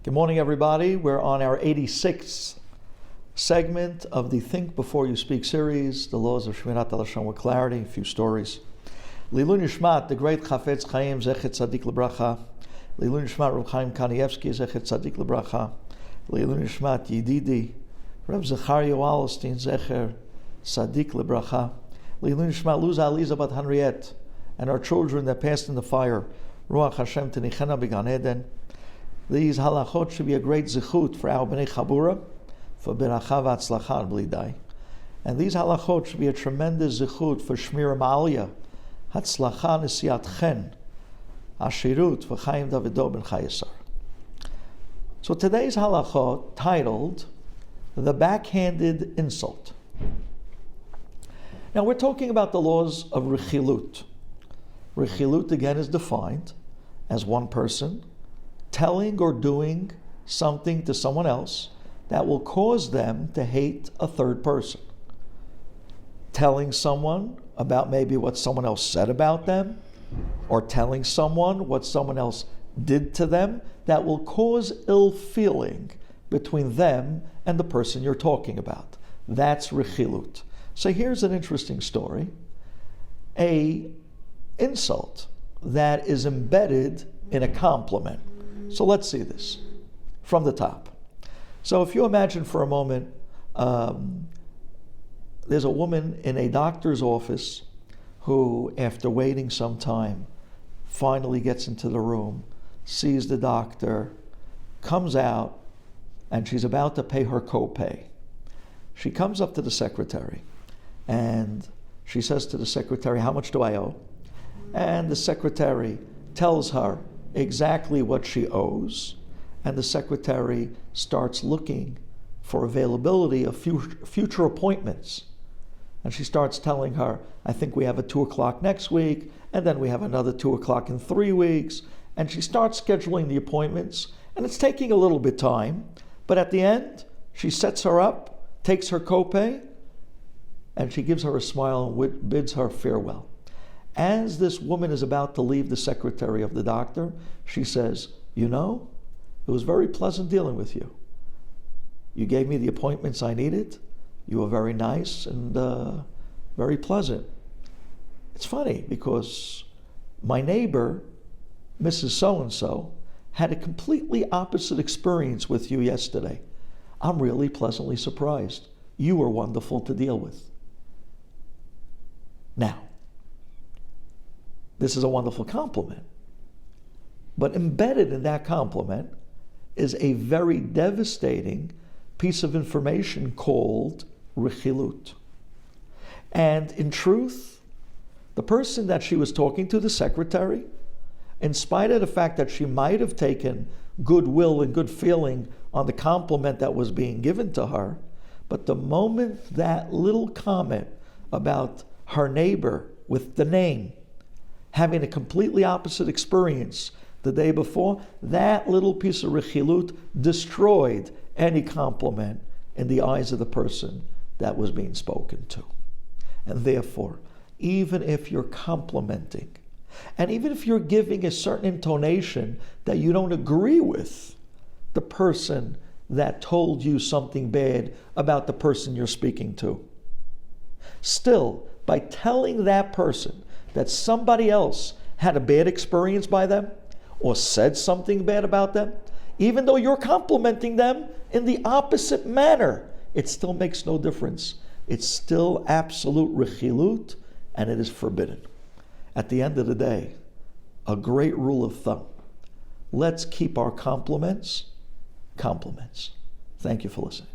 Good morning, everybody. We're on our 86th segment of the Think Before You Speak series, the laws of Shemirat Halashon with clarity, a few stories. Lilu Nishmat, the great Chafetz Chaim, Zechet Tzadik Lebracha. Lilu Nishmat, Reb Chaim Kanievsky, Zechet Tzadik Lebracha. Lilu Nishmat, Yedidi, Reb Zecharia Wallerstein, Zecher Tzadik Lebracha. Lilu Nishmat, Luz Aliza Bat Henriette, and our children that passed in the fire. Ruach Hashem Tenichena Backhanded. These halachot should be a great zichut for our bnei chabura, for beracha v'atzlacha b'lidai. And these halachot should be a tremendous zichut for shmira ma'aliyah, hatzlacha nisiyat chen, ashirut v'chaim davido ben chayesar. So today's halachot, titled, The Backhanded Insult. Now we're talking about the laws of rechilut. Rechilut again is defined as one person telling or doing something to someone else that will cause them to hate a third person. Telling someone about maybe what someone else said about them, or telling someone what someone else did to them that will cause ill feeling between them and the person you're talking about. That's rechilut. So here's an interesting story. A insult that is embedded in a compliment. So let's see this from the top. So if you imagine for a moment, there's a woman in a doctor's office who, after waiting some time, finally gets into the room, sees the doctor, comes out, and she's about to pay her copay. She comes up to the secretary, and she says to the secretary, "How much do I owe?" And the secretary tells her exactly what she owes, and the secretary starts looking for availability of future appointments. And she starts telling her, "I think we have a 2 o'clock next week, and then we have another 2 o'clock in 3 weeks." And she starts scheduling the appointments, and it's taking a little bit time, but at the end, she sets her up, takes her copay, and she gives her a smile and bids her farewell. As this woman is about to leave the secretary of the doctor, she says, "You know, it was very pleasant dealing with you. You gave me the appointments I needed. You were very nice and very pleasant." It's funny because my neighbor, Mrs. So-and-so, had a completely opposite experience with you yesterday. I'm really pleasantly surprised. You were wonderful to deal with. Now, this is a wonderful compliment. But embedded in that compliment is a very devastating piece of information called rechilut. And in truth, the person that she was talking to, the secretary, in spite of the fact that she might have taken goodwill and good feeling on the compliment that was being given to her, but the moment that little comment about her neighbor with the name having a completely opposite experience the day before, that little piece of rechilut destroyed any compliment in the eyes of the person that was being spoken to. And therefore, even if you're complimenting, and even if you're giving a certain intonation that you don't agree with the person that told you something bad about the person you're speaking to, still, by telling that person that somebody else had a bad experience by them or said something bad about them, even though you're complimenting them in the opposite manner, it still makes no difference. It's still absolute rechilut, and it is forbidden. At the end of the day, a great rule of thumb: let's keep our compliments compliments. Thank you for listening.